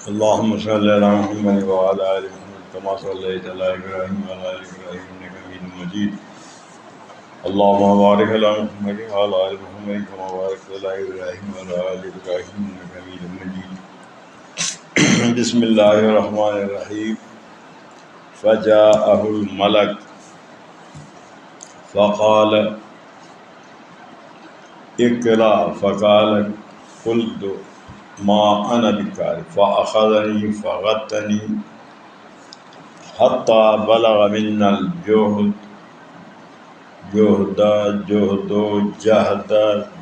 اللهم صل على محمد وعلى آل محمد كما صليت على إبراهيم وعلى آل إبراهيم إنك حميد مجيد. اللهم بارك على محمد وعلى آل محمد كما باركت على إبراهيم وعلى آل إبراهيم إنك حميد مجيد. بسم الله الرحمن الرحيم. فجاءه الملك فقال اقرأ فقال قلت ما أنا بقارئ فأخذني فغتني حتى بلغ منا الجهد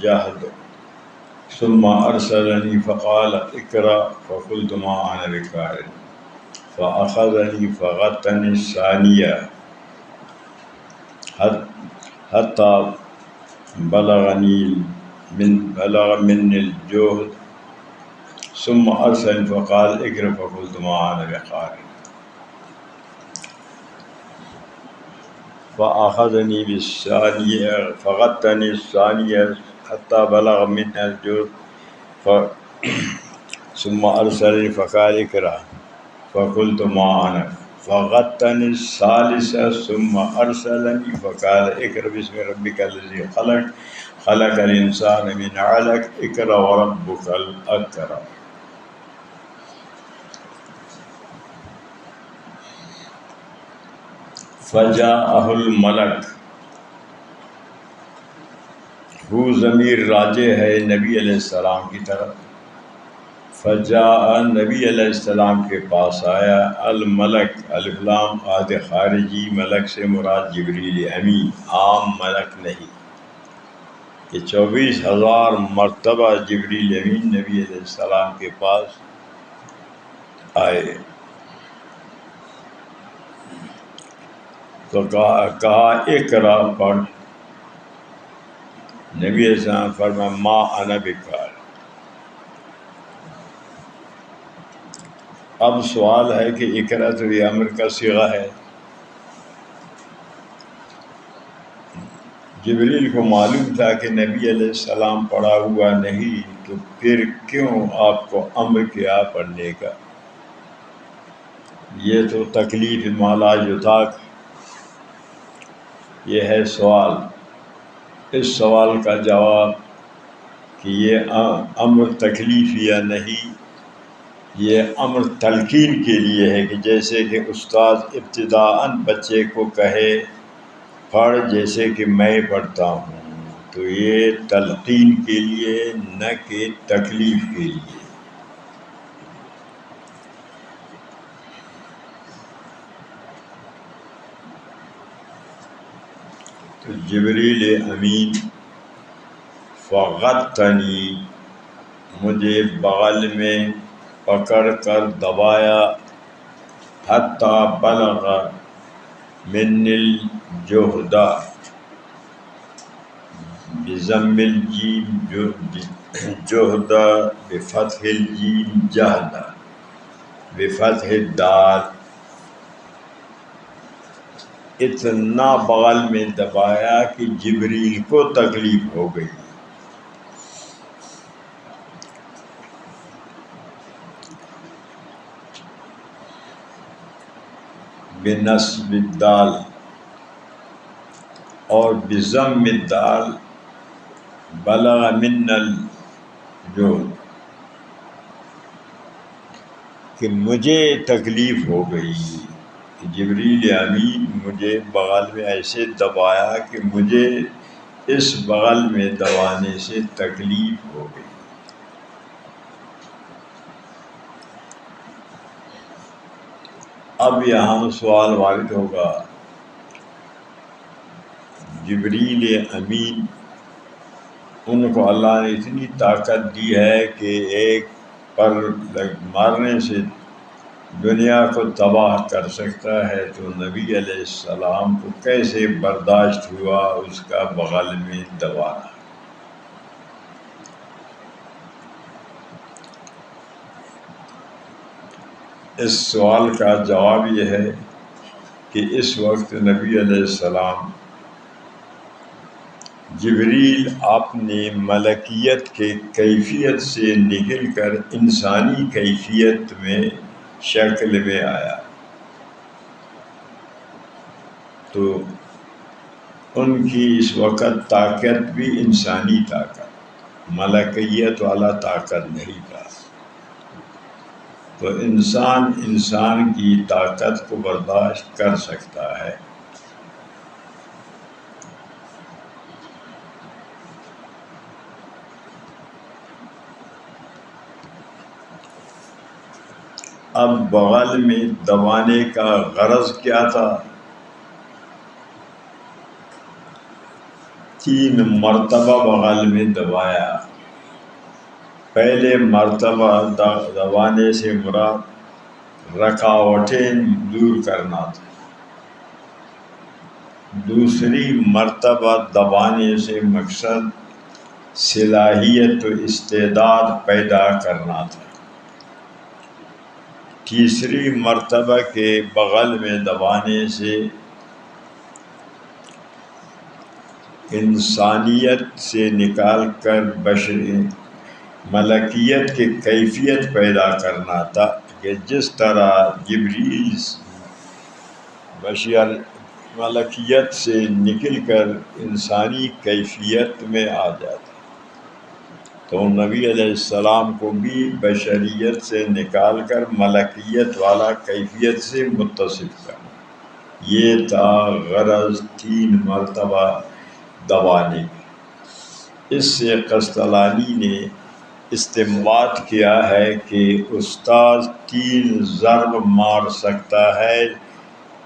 جهد ثم أرسلني فقال اقرأ فقلت ما أنا بقارئ فأخذني فغتني الثانية حتى بلغ مني الجهد ثم أرسلني فقال اقرأ فقلت ما أنا بقارئ فأخذني بالثانية فغتني الثانية حتى بلغ من الجهد ثم أرسلني فقال اقرأ فقلت ما أنا فغتني الثالثة ثم أرسلني فقال اقرأ باسم ربك الذي خلق الإنسان من علق اقرأ وربك الأكرم. فجاءه الملک، وہ ضمیر راجع ہے نبی علیہ السلام کی طرف. فجاء، نبی علیہ السلام کے پاس آیا. الملک، الف لام عہد خارجی، ملک سے مراد جبریل امین، عام ملک نہیں. کہ 24,000 مرتبہ جبریل امین نبی علیہ السلام کے پاس آئے تو کہا اقرا پڑھ. نبی علیہ السلام فرمایا ما انا بقارئ. اب سوال ہے کہ اقرا تو یہ امر کا صیغہ ہے. جبریل کو معلوم تھا کہ نبی علیہ السلام پڑھا ہوا نہیں، تو پھر کیوں آپ کو امر کیا پڑھنے کا؟ یہ تو تکلیف مالا یطاق، یہ ہے سوال. اس سوال کا جواب کہ یہ امر تکلیف یا نہیں، یہ امر تلقین کے لیے ہے. کہ جیسے کہ استاد ابتداءً بچے کو کہے پڑھ جیسے کہ میں پڑھتا ہوں، تو یہ تلقین کے لیے نہ کہ تکلیف کے لیے. تو جبریل امین فغتنی، مجھے بغل میں پکڑ کر دبایا. حتی بلغ من الجہد، بضم الجیم جہد، بفتح الجیم جہد، بفتح الدال. اتنا بغل میں دبایا کہ جبریل کو تکلیف ہو گئی. بنصب الدال اور بضم الدال، بلغ من الجہد، کہ مجھے تکلیف ہو گئی. جبریل امین مجھے بغل میں ایسے دبایا کہ مجھے اس بغل میں دبانے سے تکلیف ہو گئی. اب یہاں سوال وارد ہوگا، جبریل امین ان کو اللہ نے اتنی طاقت دی ہے کہ ایک پر مارنے سے دنیا کو تباہ کر سکتا ہے، تو نبی علیہ السلام کو کیسے برداشت ہوا اس کا بغل میں دبانا؟ اس سوال کا جواب یہ ہے کہ اس وقت نبی علیہ السلام جبریل اپنے ملکیت کے کیفیت سے نکل کر انسانی کیفیت میں شکل میں آیا، تو ان کی اس وقت طاقت بھی انسانی طاقت، ملکیت والا طاقت نہیں تھا، تو انسان کی طاقت کو برداشت کر سکتا ہے۔ اب بغل میں دبانے کا غرض کیا تھا؟ 3 مرتبہ بغل میں دبایا۔ پہلے مرتبہ دبانے سے مراد رکاوٹیں دور کرنا تھا، دوسری مرتبہ دبانے سے مقصد صلاحیت و استعداد پیدا کرنا تھا، تیسری مرتبہ کے بغل میں دبانے سے انسانیت سے نکال کر بشری ملکیت کی کیفیت پیدا کرنا تھا، کہ جس طرح جبریل بشر ملکیت سے نکل کر انسانی کیفیت میں آ جاتا، تو نبی علیہ السلام کو بھی بشریت سے نکال کر ملکیت والا کیفیت سے متصف کرنا، یہ تھا غرض 3 مرتبہ دبانے کی۔ اس سے قسطلانی نے استنباط کیا ہے کہ استاد 3 ضرب مار سکتا ہے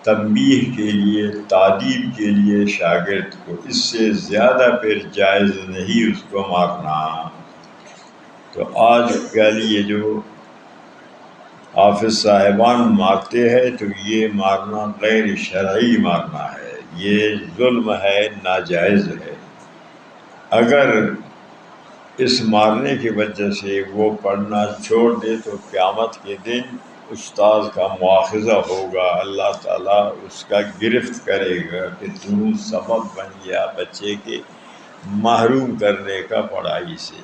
تنبیہ کے لیے، تعدیب کے لیے شاگرد کو، اس سے زیادہ پھر جائز نہیں اس کو مارنا۔ تو آج کل یہ جو حافظ صاحبان مارتے ہیں تو یہ مارنا غیر شرعی مارنا ہے، یہ ظلم ہے، ناجائز ہے۔ اگر اس مارنے کی وجہ سے وہ پڑھنا چھوڑ دے تو قیامت کے دن استاد کا مواخذہ ہوگا، اللہ تعالیٰ اس کا گرفت کرے گا کہ تو سبب بن گیا بچے کے محروم کرنے کا پڑھائی سے۔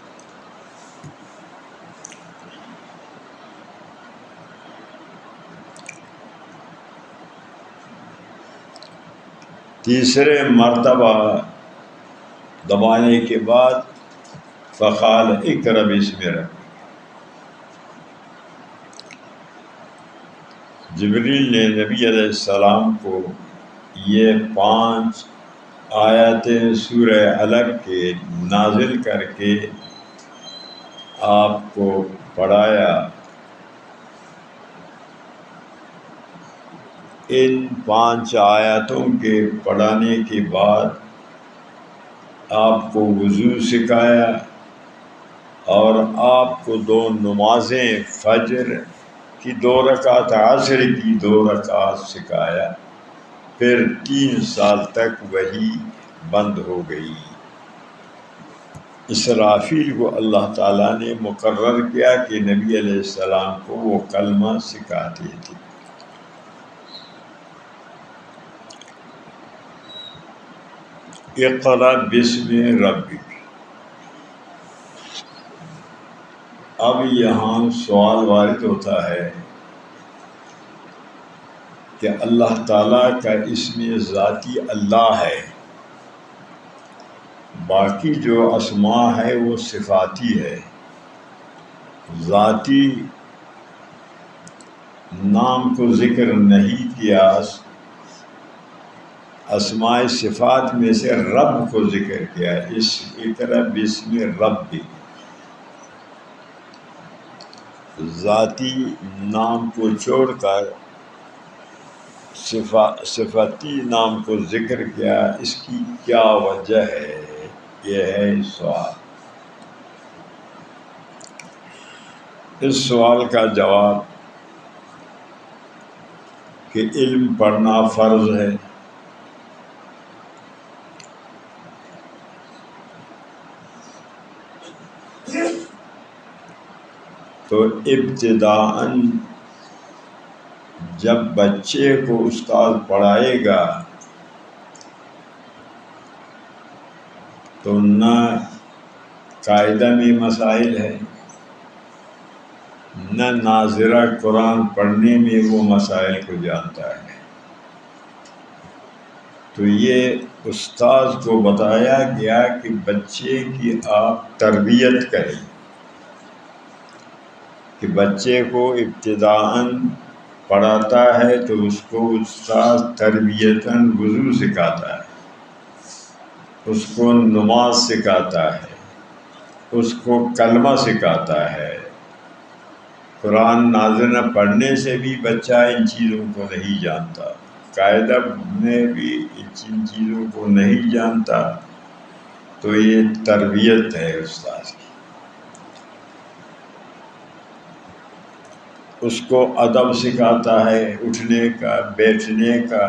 تیسرے مرتبہ دبانے کے بعد فقال اقرأ باسم ربک، جبریل نے نبی علیہ السلام کو یہ 5 آیتیں سورہ علق کے نازل کر کے آپ کو پڑھایا۔ ان 5 آیاتوں کے پڑھانے کے بعد آپ کو وضو سکھایا اور آپ کو 2 نمازیں، فجر کی 2 رکعت، عصر کی 2 رکعت سکھایا، پھر 3 سال تک وحی بند ہو گئی۔ اسرافیل کو اللہ تعالیٰ نے مقرر کیا کہ نبی علیہ السلام کو وہ کلمہ سکھاتے تھے۔ اقرأ باسم ربک۔ اب یہاں سوال وارد ہوتا ہے کہ اللہ تعالیٰ کا اسم ذاتی اللہ ہے، باقی جو اسماء ہے وہ صفاتی ہے، ذاتی نام کو ذکر نہیں کیا، اسماء صفات میں سے رب کو ذکر کیا، اس اقرأ باسم ربک، ذاتی نام کو چھوڑ کر صفاتی نام کو ذکر کیا، اس کی کیا وجہ ہے؟ یہ ہے سوال۔ اس سوال کا جواب کہ علم پڑھنا فرض ہے، تو ابتداءً جب بچے کو استاد پڑھائے گا تو نہ قاعدہ میں مسائل ہے، نہ ناظرہ قرآن پڑھنے میں وہ مسائل کو جانتا ہے۔ تو یہ استاذ کو بتایا گیا کہ بچے کی آپ تربیت کریں، کہ بچے کو ابتداءً پڑھاتا ہے تو اس کو استاذ تربیتاً وضو سکھاتا ہے، اس کو نماز سکھاتا ہے، اس کو کلمہ سکھاتا ہے۔ قرآن نازل پڑھنے سے بھی بچہ ان چیزوں کو نہیں جانتا، قاعدہ میں بھی ان چیزوں کو نہیں جانتا، تو یہ تربیت ہے استاذ کی۔ اس کو ادب سکھاتا ہے، اٹھنے کا، بیٹھنے کا،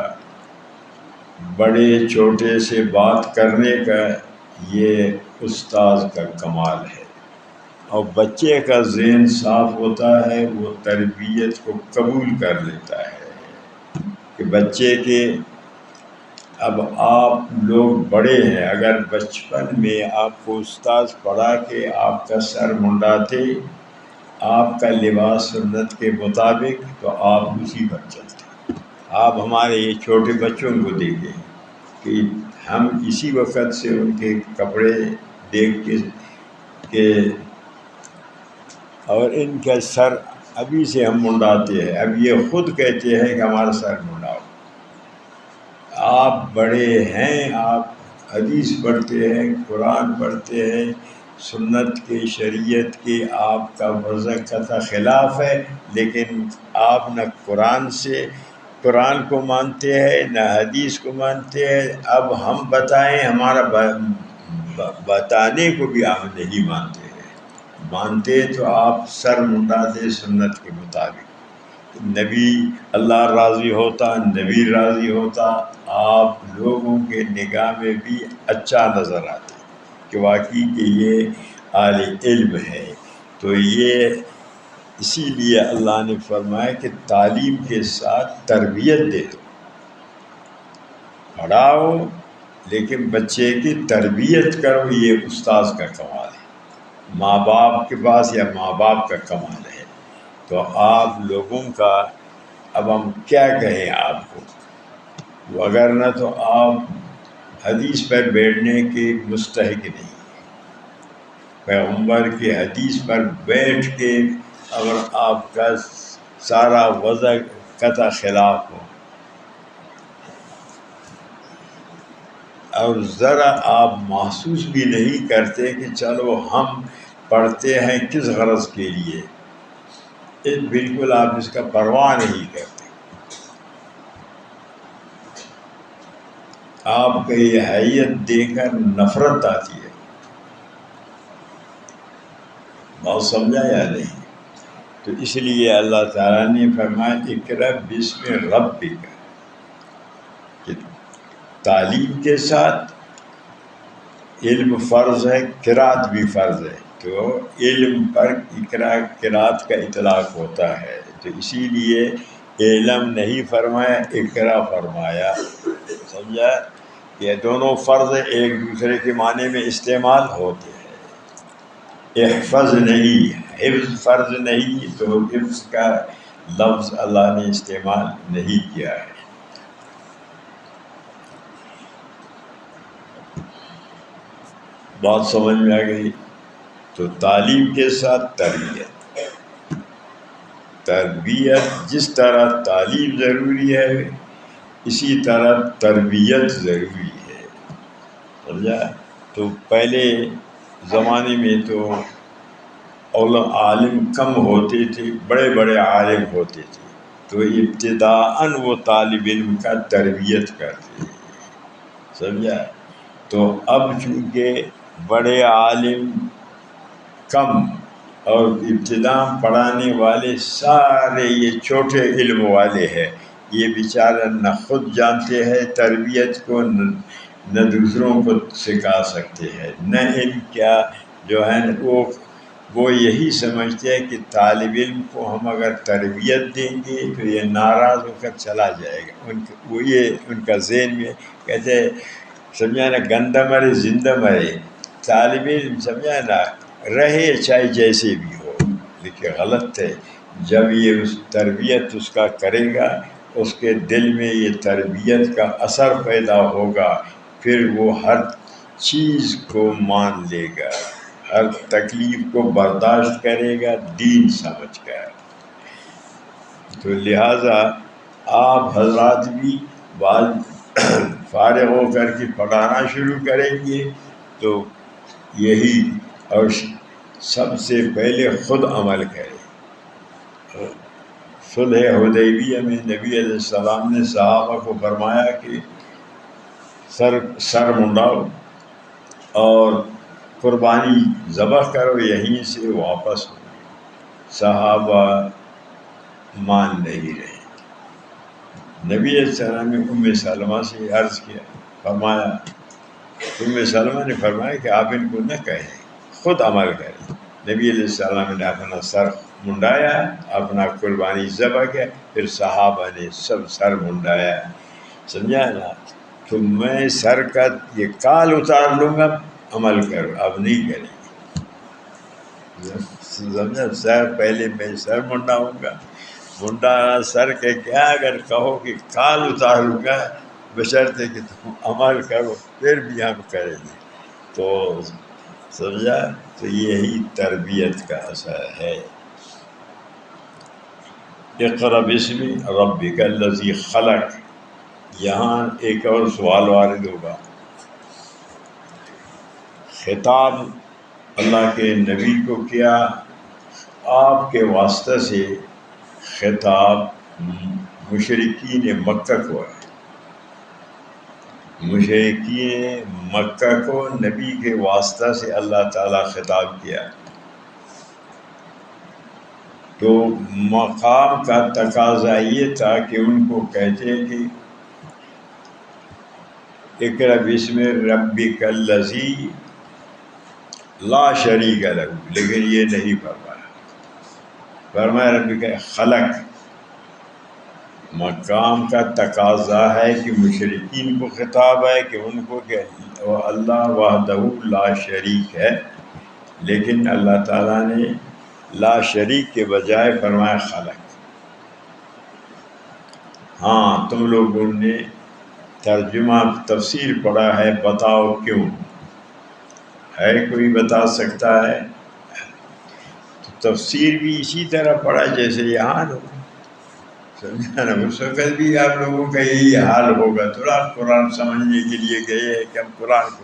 بڑے چھوٹے سے بات کرنے کا، یہ استاذ کا کمال ہے۔ اور بچے کا ذہن صاف ہوتا ہے، وہ تربیت کو قبول کر لیتا ہے کہ بچے کے اب آپ لوگ بڑے ہیں، اگر بچپن میں آپ کو استاذ پڑھا کے آپ کا سر منڈاتے، آپ کا لباس سنت کے مطابق، تو آپ اسی پر چلتے۔ آپ ہمارے یہ چھوٹے بچوں کو دیکھیں کہ ہم اسی وقت سے ان کے کپڑے دیکھ کے اور ان کا سر ابھی سے ہم منڈاتے ہیں۔ اب یہ خود کہتے ہیں کہ ہمارا سر منڈاؤ۔ آپ بڑے ہیں، آپ حدیث پڑھتے ہیں، قرآن پڑھتے ہیں، سنت کے، شریعت کے آپ کا وضع قطع خلاف ہے، لیکن آپ نہ قرآن کو مانتے ہیں نہ حدیث کو مانتے ہیں۔ اب ہم بتائیں، ہمارا بتانے کو بھی آپ نہیں مانتے ہیں۔ مانتے تو آپ سر منڈاتے سنت کے مطابق، نبی اللہ راضی ہوتا، نبی راضی ہوتا، آپ لوگوں کے نگاہ میں بھی اچھا نظر آتے کہ واقعی کہ یہ اہل علم ہے۔ تو یہ اسی لیے اللہ نے فرمایا کہ تعلیم کے ساتھ تربیت دے دو، پڑھاؤ لیکن بچے کی تربیت کرو، یہ استاذ کا کمال ہے، ماں باپ کے پاس یا ماں باپ کا کمال ہے۔ تو آپ لوگوں کا اب ہم کیا کہیں آپ کو، اگر نہ تو آپ حدیث پر بیٹھنے کے مستحق نہیں، پیغمبر کی حدیث پر بیٹھ کے اگر آپ کا سارا وضع قطع خلاف ہو اور ذرا آپ محسوس بھی نہیں کرتے کہ چلو ہم پڑھتے ہیں کس غرض کے لیے، بالکل آپ اس کا پرواہ نہیں کرتے، آپ کا یہ حیت دیکھ کر نفرت آتی ہے۔ بات سمجھا یا نہیں؟ تو اس لیے اللہ تعالیٰ نے فرمایا اقرأ بسم ربک، کہ تعلیم کے ساتھ علم فرض ہے، قرات بھی فرض ہے، تو علم پر قرات کا اطلاق ہوتا ہے، تو اسی لیے علم نہیں فرمایا، اقرا فرمایا۔ سمجھا؟ یہ دونوں فرض ایک دوسرے کے معنی میں استعمال ہوتے ہیں۔ احفظ نہیں، حفظ فرض نہیں، تو حفظ کا لفظ اللہ نے استعمال نہیں کیا ہے۔ بات سمجھ میں آ گئی؟ تو تعلیم کے ساتھ تربیت جس طرح تعلیم ضروری ہے اسی طرح تربیت ضروری ہے۔ سمجھا؟ تو پہلے زمانے میں تو عالم کم ہوتے تھے، بڑے بڑے عالم ہوتے تھے، تو ابتداءً وہ طالب علم کا تربیت کرتے، سمجھا؟ تو اب چونکہ بڑے عالم کم اور ابتداء پڑھانے والے سارے یہ چھوٹے علم والے ہیں، یہ بیچارہ نہ خود جانتے ہیں تربیت کو، نہ دوسروں کو سکھا سکتے ہیں، نہ ان کیا جو ہے وہ یہی سمجھتے ہیں کہ طالب علم کو ہم اگر تربیت دیں گے تو یہ ناراض ہو کر چلا جائے گا، ان کا ذہن میں کہتے ہیں سمجھا نا، گندہ مرے زندہ مرے، طالب علم سمجھا نا رہے چاہے جیسے بھی ہو، لیکن غلط ہے جب یہ اس تربیت اس کا کرے گا، اس کے دل میں یہ تربیت کا اثر پیدا ہوگا، پھر وہ ہر چیز کو مان لے گا، ہر تکلیف کو برداشت کرے گا دین سمجھ کر۔ تو لہٰذا آپ حضرات بھی بعض فارغ ہو کر کے پڑھانا شروع کریں گے تو یہی، اور سب سے پہلے خود عمل کرے۔ صلح حدیبیہ میں نبی علیہ السلام نے صحابہ کو فرمایا کہ سر منڈاؤ اور قربانی ذبح کرو، یہیں سے واپس ہو۔ صحابہ مان نہیں رہے۔ نبی علیہ السلام نے ام سلمہ سے عرض کیا، فرمایا، ام سلمہ نے فرمایا کہ آپ ان کو نہ کہیں، خود عمل کریں۔ نبی علیہ السلام نے اپنا سر منڈایا، اپنا قربانی ذبح کیا، پھر صحابہ نے سب سر منڈایا، سمجھا نا۔ تو میں سر کا یہ کال اتار لوں گا، عمل کرو، اب نہیں کریں گے، سمجھا۔ سر پہلے میں سر منڈاؤں گا، منڈا سر کے کیا، اگر کہو کہ کال اتاروں گا بشرطے کہ تم عمل کرو، پھر بھی ہم کریں گے۔ تو سمجھا، تو یہی تربیت کا اثر ہے۔ اقرأ باسم ربک الذی خلق، یہاں ایک اور سوال وارد ہوگا۔ خطاب اللہ کے نبی کو کیا، آپ کے واسطہ سے خطاب مشرکین مکہ کو ہے۔ مشرکین مکہ کو نبی کے واسطہ سے اللہ تعالیٰ خطاب کیا، تو مقام کا تقاضا یہ تھا کہ ان کو کہتے کہ اقرأ باسم ربک الذی لا شریک لہ، لیکن یہ نہیں فرمایا، فرمایا ربک خلق۔ مقام کا تقاضا ہے کہ مشرکین کو خطاب ہے کہ ان کو کہ اللہ وحدہ لا شریک ہے، لیکن اللہ تعالیٰ نے لا شریک کے بجائے فرمایا خلق۔ ہاں، تم لوگوں نے ترجمہ تفسیر پڑھا ہے، بتاؤ کیوں؟ ہے کوئی بتا سکتا ہے؟ تو تفسیر بھی اسی طرح پڑھا جیسے یہاں لوگ، سمجھا نا۔ اس وقت بھی آپ لوگوں کا یہی حال ہوگا، تھوڑا قرآن سمجھنے کے لیے گئے ہیں کہ ہم قرآن کو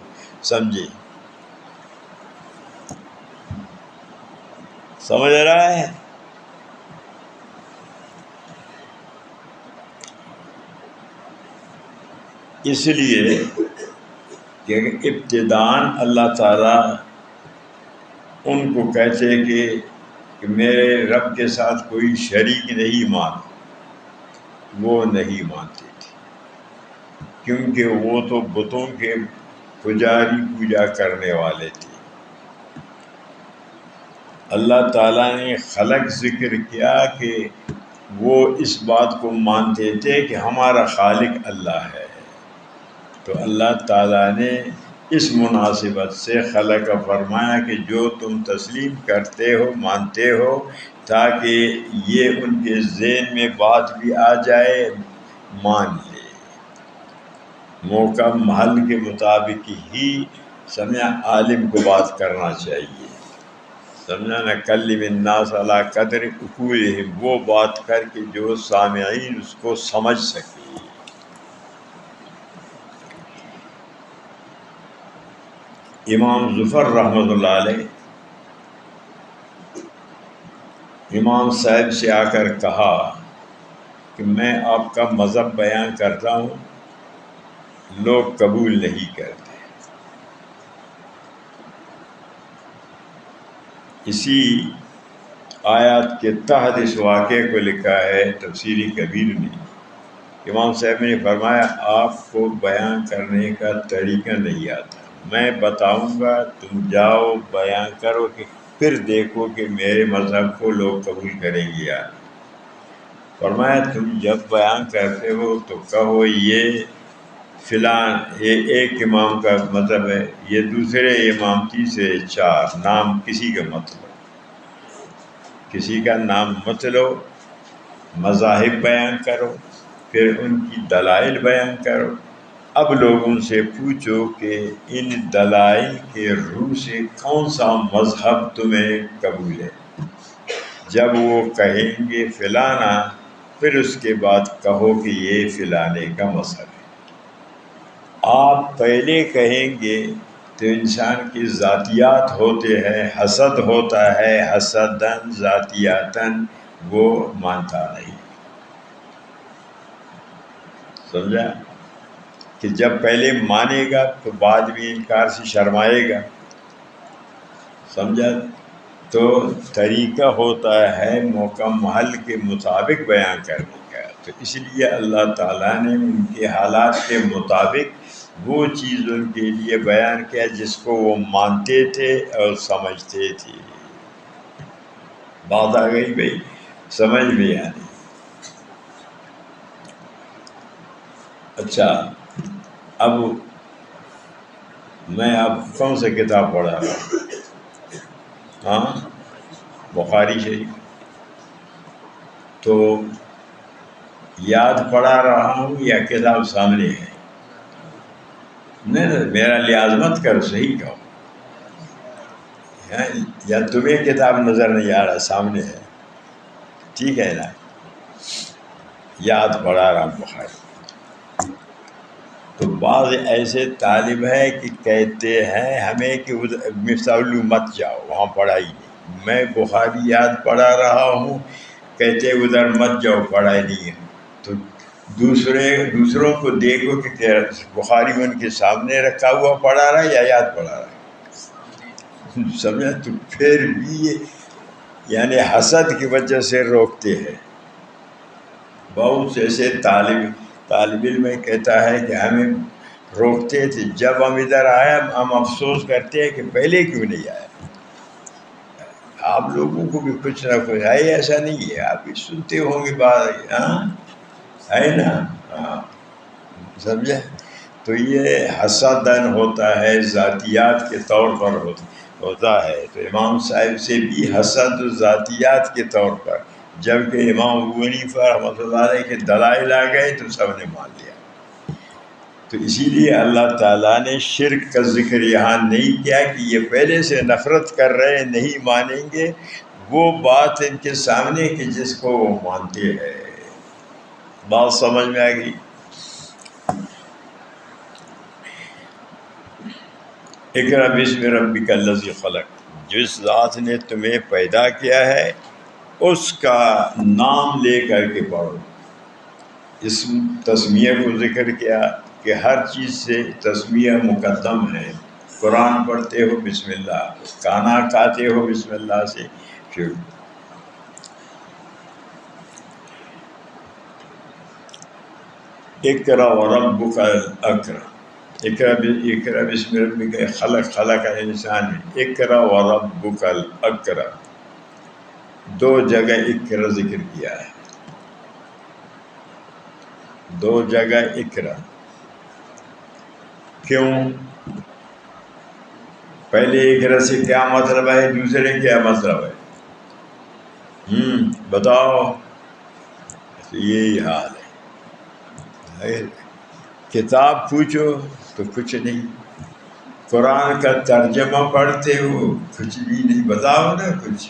سمجھیں، سمجھ رہا ہے؟ اس لیے کہ ابتداءً اللہ تعالیٰ ان کو کہتے کہ میرے رب کے ساتھ کوئی شریک نہیں مان، وہ نہیں مانتے تھے، کیونکہ وہ تو بتوں کے پجاری پوجا کرنے والے تھے۔ اللہ تعالیٰ نے خلق ذکر کیا کہ وہ اس بات کو مانتے تھے کہ ہمارا خالق اللہ ہے، تو اللہ تعالیٰ نے اس مناسبت سے خلق فرمایا کہ جو تم تسلیم کرتے ہو، مانتے ہو، تاکہ یہ ان کے ذہن میں بات بھی آ جائے، مان لے۔ موقع محل کے مطابق ہی سمجھا عالم کو بات کرنا چاہیے، سمجھا نا۔ کلم الناس علی قدر عقولہم، وہ بات کر کے جو سامعین اس کو سمجھ سکے۔ امام ظفر رحمۃ اللہ علیہ امام صاحب سے آ کر کہا کہ میں آپ کا مذہب بیان کرتا ہوں، لوگ قبول نہیں کرتے۔ اسی آیات کے تحت اس واقعے کو لکھا ہے تفسیری کبیر میں۔ امام صاحب نے فرمایا آپ کو بیان کرنے کا طریقہ نہیں آتا، میں بتاؤں گا، تم جاؤ بیان کرو، کہ پھر دیکھو کہ میرے مذہب کو لوگ قبول کریں گے یا نہیں۔ فرمایا تم جب بیان کرتے ہو تو کہو یہ فلاں یہ ایک امام کا مطلب ہے، یہ دوسرے امام، تیسرے چار، نام کسی کا مطلب، کسی کا نام مت لو، مذاہب بیان کرو، پھر ان کی دلائل بیان کرو۔ اب لوگوں سے پوچھو کہ ان دلائل کے روح سے کون سا مذہب تمہیں قبول ہے۔ جب وہ کہیں گے فلانا، پھر اس کے بعد کہو کہ یہ فلانے کا مذہب ہے۔ آپ پہلے کہیں گے تو انسان کی ذاتیات ہوتے ہیں، حسد ہوتا ہے، حسدن ذاتیاتن، وہ مانتا نہیں، سمجھا؟ کہ جب پہلے مانے گا تو بعد میں انکار سے شرمائے گا، سمجھا؟ تو طریقہ ہوتا ہے موقع محل کے مطابق بیان کرنے کا۔ تو اس لیے اللہ تعالیٰ نے ان کے حالات کے مطابق وہ چیز ان کے لیے بیان کیا جس کو وہ مانتے تھے اور سمجھتے تھے۔ بات آ گئی بھائی، سمجھ میں آنی؟ اچھا، اب میں اب کون سے کتاب پڑھا رہا ہوں؟ ہاں، بخاری شریف۔ تو یاد پڑھا رہا ہوں یا کتاب سامنے ہے؟ نہیں، میرا لحاظ مت کرو، صحیح کہو، یا تمہیں کتاب نظر نہیں آ رہا، سامنے ہے، ٹھیک ہے نا؟ یاد پڑھا رہا ہوں بخاری۔ تو بعض ایسے طالب ہیں کہ کہتے ہیں ہمیں کہ مفتاحلو مت جاؤ، وہاں پڑھائی نہیں۔ میں بخاری یاد پڑھا رہا ہوں، کہتے ادھر مت جاؤ، پڑھائی نہیں ہے۔ تو دوسروں کو دیکھو کہ بخاری ان کے سامنے رکھا ہوا پڑھا رہا ہے یا یاد پڑھا رہا ہے، سمجھا؟ تو پھر بھی یعنی حسد کی وجہ سے روکتے ہیں۔ بہت سے ایسے طالب علم کہتا ہے کہ ہمیں روکتے تھے، جب ہم ادھر آئے ہم افسوس کرتے ہیں کہ پہلے کیوں نہیں آئے۔ آپ لوگوں کو بھی کچھ نہ کچھ ہے، ایسا نہیں ہے، آپ بھی سنتے ہوں گے بات، ہاں ہے نا؟ ہاں، سمجھے؟ تو یہ حسدن ہوتا ہے، ذاتیات کے طور پر ہوتا ہے۔ تو امام صاحب سے بھی حسد ذاتیات کے طور پر، جبکہ امام ابو حنیفہ رحمۃ اللہ علیہ کے دلائل آ گئے تو سب نے مان لیا۔ تو اسی لیے اللہ تعالیٰ نے شرک کا ذکر یہاں نہیں کیا کہ یہ پہلے سے نفرت کر رہے، نہیں مانیں گے، وہ بات ان کے سامنے کہ جس کو وہ مانتے ہیں۔ بات سمجھ میں آ گئی؟ اقرأ بسم ربک الذی خلق، جس ذات نے تمہیں پیدا کیا ہے اس کا نام لے کر کے پڑھو۔ اسم تسمیہ کو ذکر کیا کہ ہر چیز سے تسمیہ مقدم ہے۔ قرآن پڑھتے ہو بسم اللہ، کھانا کھاتے ہو بسم اللہ سے شروع۔ اقرأ وربک الاکرم، اقرأ بسم ربک خلق، خلق الانسان، اقرأ وربک الاکرم، دو جگہ اقرأ ذکر کیا ہے، دو جگہ اقرأ۔ کیوں؟ پہلے اقرأ سے کیا مطلب ہے، دوسرے کیا مطلب ہے؟ بتاؤ۔ یہی حال ہے، کتاب پوچھو تو کچھ نہیں، قرآن کا ترجمہ پڑھتے ہو کچھ بھی نہیں، بتاؤ نا کچھ۔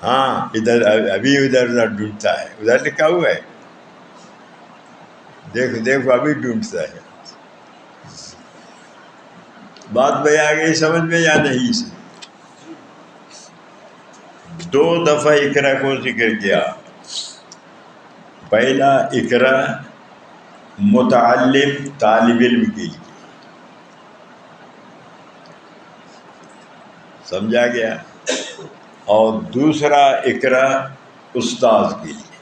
ہاں، ادھر ابھی ادھر ڈھونڈتا ہے، ادھر لکھا ہوا ہے، دیکھو دیکھو ابھی ڈھونڈتا ہے۔ بات بھائی آ گئی سمجھ میں یا نہیں سے؟ دو دفعہ اقرأ کو ذکر کیا۔ پہلا اقرأ متعلم طالب علم کے لیے، سمجھا گیا، اور دوسرا اقرأ استاد کے لیے۔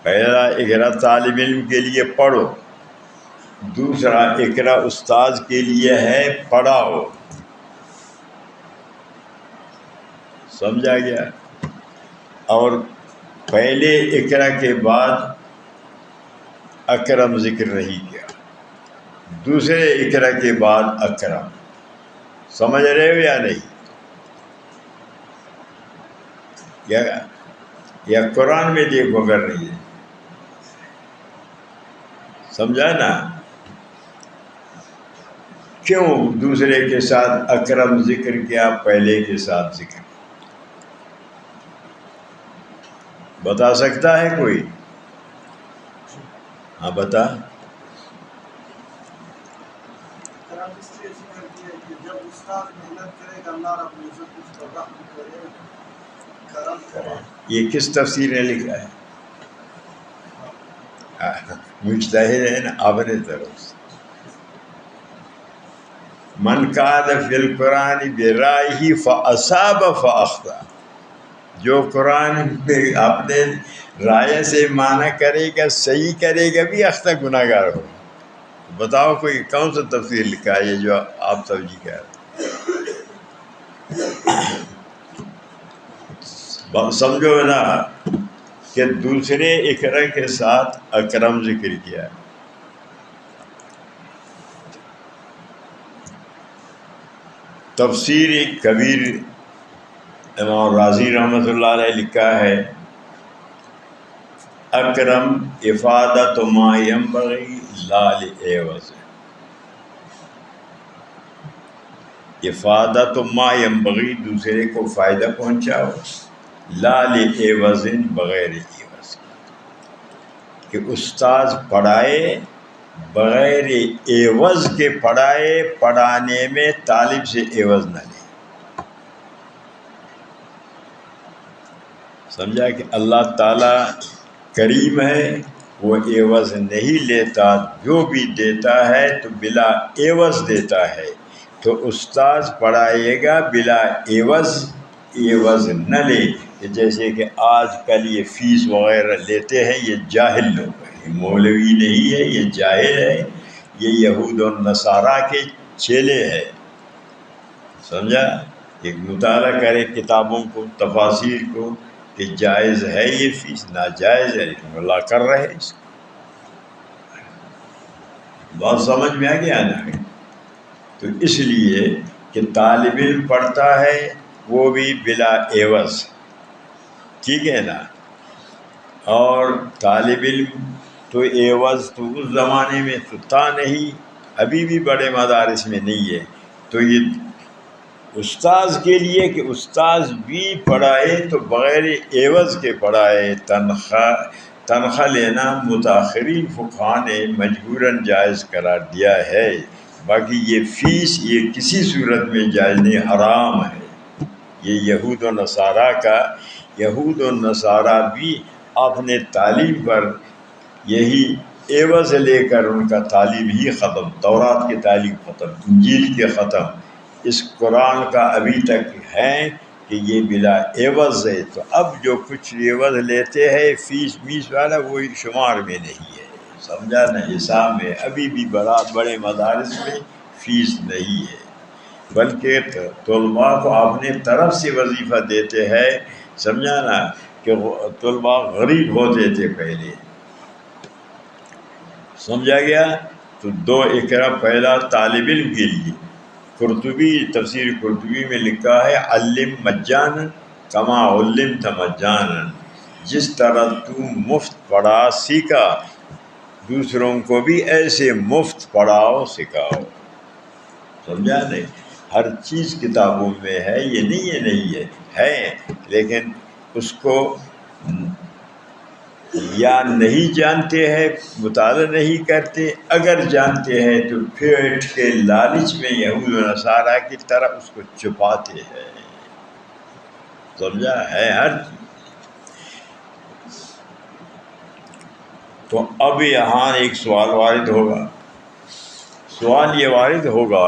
پہلا اقرأ طالب علم کے لیے پڑھو، دوسرا اقرأ استاد کے لیے ہے پڑھاؤ، سمجھا گیا۔ اور پہلے اقرأ کے بعد اکرم ذکر نہیں کیا، دوسرے اقرا کے بعد اکرم. سمجھ رہے ہو یا نہیں؟ یا قرآن میں دیکھو کر رہی ہے، سمجھا نا؟ کیوں دوسرے کے ساتھ اکرم ذکر کیا، پہلے کے ساتھ ذکر؟ بتا سکتا ہے کوئی؟ ہاں بتا. یہ کس تفسیر نے لکھا ہے؟ مجتہد ہے نا اپنے طرف سے. من قال فی القرآن برائہ فاصاب فاخطا، جو قرآن میں اپنے رائے سے معنی کرے گا، صحیح کرے گا بھی، اخطا گناہ گار ہوگا. بتاؤ کوئی کون سا تفسیر لکھا ہے یہ جو آپ توجیہ کر رہے ہیں؟ سمجھو نا کہ دوسرے اقرا کے ساتھ اکرم ذکر کیا. تفسیر کبیر امام رازی رحمۃ اللہ علیہ لکھا ہے اکرم افادۃ ما ینبغی لا لعوض، افادۃ ما ینبغی دوسرے کو فائدہ پہنچاؤ، لا لعوض بغیر عوض، کہ استاذ پڑھائے بغیر عوض کے پڑھائے، پڑھانے میں طالب سے عوض نہ لے. سمجھا کہ اللہ تعالیٰ کریم ہے، وہ عوض نہیں لیتا، جو بھی دیتا ہے تو بلا عوض دیتا ہے. تو استاذ پڑھائے گا بلا عوض نہ لے. جیسے کہ آج کل یہ فیس وغیرہ لیتے ہیں، یہ جاہل لوگ ہیں، یہ مولوی نہیں ہے، یہ جاہل ہے، یہ یہود و نصارہ کے چیلے ہیں. سمجھا؟ ایک مطالعہ کرے کتابوں کو، تفاسیر کو، کہ جائز ہے یہ فیس، ناجائز ہے، لیکن اللہ کر رہے ہیں اس کو. بات سمجھ میں آ گیا نا؟ تو اس لیے کہ طالب علم پڑھتا ہے وہ بھی بلا عوض، ٹھیک ہے نا؟ اور طالب علم تو عوض تو اس زمانے میں تو تھا نہیں، ابھی بھی بڑے مدارس میں نہیں ہے. تو یہ استاذ کے لیے کہ استاذ بھی پڑھائے تو بغیر عوض کے پڑھائے. تنخواہ لینا متاخرین فقہاء نے مجبوراً جائز قرار دیا ہے، باقی یہ فیس یہ کسی صورت میں جائز نہیں، حرام ہے. یہ یہود و نصارہ بھی اپنے تعلیم پر یہی عوض لے کر ان کا تعلیم ہی ختم، تورات کی تعلیم ختم، انجیل کے ختم. اس قرآن کا ابھی تک ہے کہ یہ بلا عوض ہے. تو اب جو کچھ عوض لیتے ہیں فیس میس والا، وہ شمار میں نہیں ہے. سمجھا نا؟ حساب میں ابھی بھی بڑے مدارس میں فیس نہیں ہے، بلکہ طلباء کو اپنے طرف سے وظیفہ دیتے ہیں. سمجھا نا؟ کہ طلباء غریب ہوتے تھے پہلے. سمجھا گیا؟ تو دو اقرا پہلا طالب علم کے لیے. قرطبی تفسیر قرطبی میں لکھا ہے علم مجانا کما علمت مجانا، جس طرح تو مفت پڑھا سیکھا، دوسروں کو بھی ایسے مفت پڑھاؤ سکھاؤ. سمجھا نہیں؟ ہر چیز کتابوں میں ہے، یہ نہیں ہے لیکن اس کو یا نہیں جانتے ہیں، مطالعہ نہیں کرتے، اگر جانتے ہیں تو پیٹ کے لالچ میں یہود و نصارہ کی طرح اس کو چھپاتے ہیں. سمجھا ہے؟ ہر چیز. تو اب یہاں ایک سوال وارد ہوگا. سوال یہ وارد ہوگا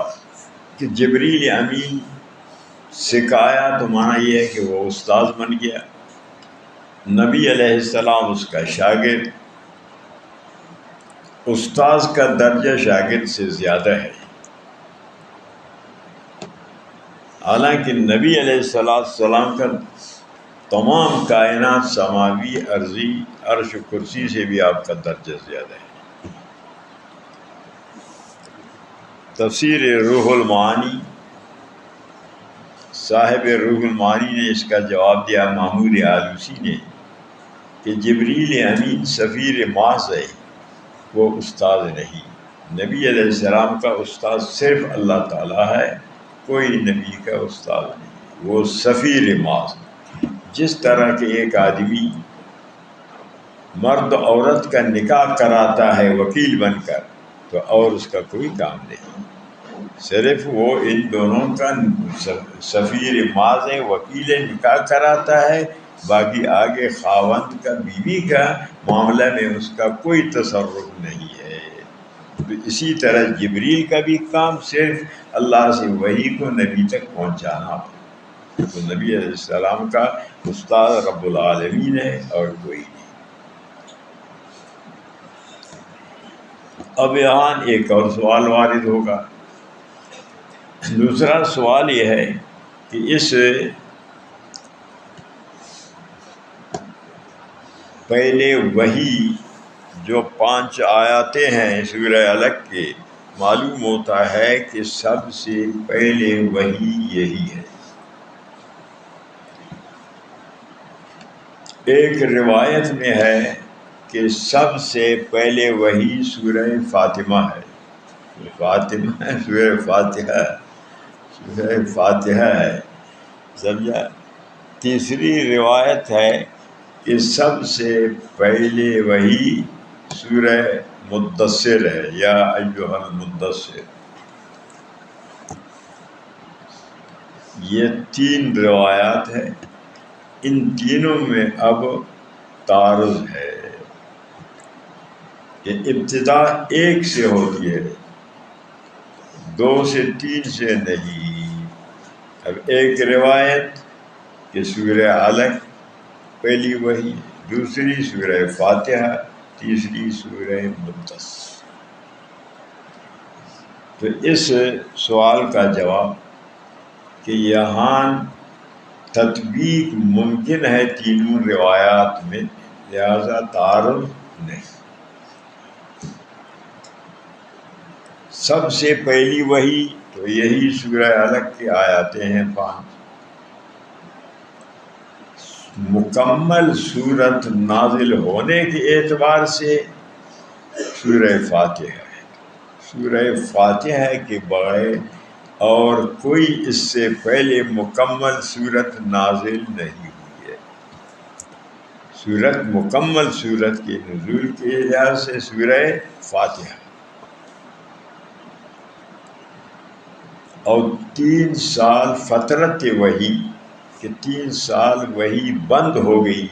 کہ جبریل امین سکھایا تو معنی یہ ہے کہ وہ استاذ بن گیا، نبی علیہ السلام اس کا شاگرد. استاذ کا درجہ شاگرد سے زیادہ ہے، حالانکہ نبی علیہ السلام کا تمام کائنات سماوی، ارضی، عرش و کرسی سے بھی آپ کا درجہ زیادہ ہے. تفسیر روح المعانی، صاحب روح المعانی نے اس کا جواب دیا محمود آلوسی نے کہ جبریل امین سفیر محض ہے، وہ استاد نہیں۔ نبی علیہ السلام کا استاد صرف اللہ تعالیٰ ہے، کوئی نبی کا استاد نہیں، وہ سفیر محض۔ جس طرح کہ ایک آدمی مرد عورت کا نکاح کراتا ہے وکیل بن کر، تو اور اس کا کوئی کام نہیں، صرف وہ ان دونوں کا سفیر محض ہے، وکیل نکاح کراتا ہے، باقی آگے خاوند کا بیوی کا معاملہ میں اس کا کوئی تصرف نہیں ہے۔ تو اسی طرح جبریل کا بھی کام صرف اللہ سے وحی کو نبی تک پہنچانا ہے۔ تو نبی علیہ السلام کا استاد رب العالمین ہے اور کوئی نہیں۔ اب یہاں ایک اور سوال وارد ہوگا۔ دوسرا سوال یہ ہے کہ اس پہلے وحی جو 5 آیاتیں ہیں سورہ علق کے، معلوم ہوتا ہے کہ سب سے پہلے وحی یہی ہے۔ ایک روایت میں ہے کہ سب سے پہلے وحی سورہ فاطمہ ہے، سورہ فاتحہ ہے، سمجھا۔ تیسری روایت ہے کہ سب سے پہلے وحی سورہ مدثر ہے، یا ایھا المدثر۔ یہ 3 روایات ہیں، ان تینوں میں اب تعارض ہے کہ ابتدا 1 سے ہوتی ہے، 2 سے 3 سے نہیں۔ اب ایک روایت کہ سورہ علق پہلی وحی، دوسری سورہ فاتحہ، تیسری سورہ مدثر۔ تو اس سوال کا جواب کہ یہاں تطبیق ممکن ہے تینوں روایات میں، لہذا تعارض نہیں۔ سب سے پہلی وحی تو یہی سورہ علق کی آیاتیں ہیں 5۔ مکمل صورت نازل ہونے کے اعتبار سے سورہ فاتحہ ہے۔ سورہ فاتحہ کے بغیر اور کوئی اس سے پہلے مکمل صورت نازل نہیں ہوئی ہے۔ مکمل صورت کے نزول کے لحاظ سے سورہ فاتحہ، اور 3 سال فترت وحی کہ 3 سال وحی بند ہو گئی،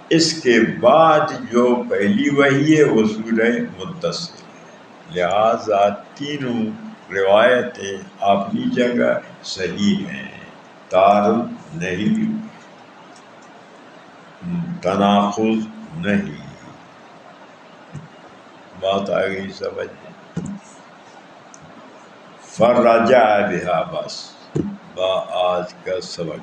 اس کے بعد جو پہلی وحی ہے وہ سورہ مدثر ہے۔ لہذا تینوں روایتیں اپنی جگہ صحیح ہیں، تعارض نہیں، تناقض نہیں۔ بات آ گئی سمجھ میں؟ فرجع بہا، بس آج کا سبق۔